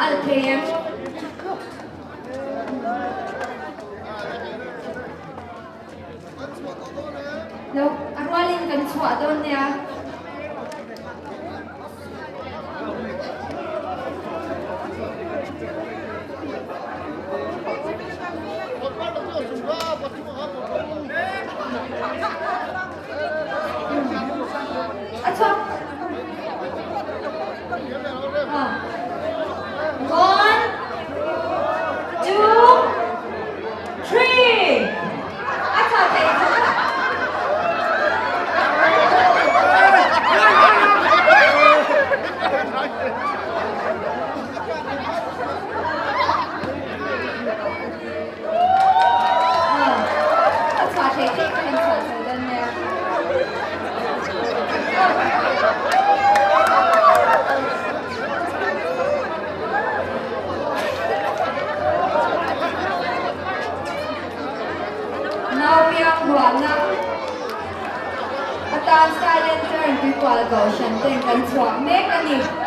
al thêm đâu ăn qua lên cần chua đâu nè One, two, three. Now we are one at the silent turn people go shanting and swap make a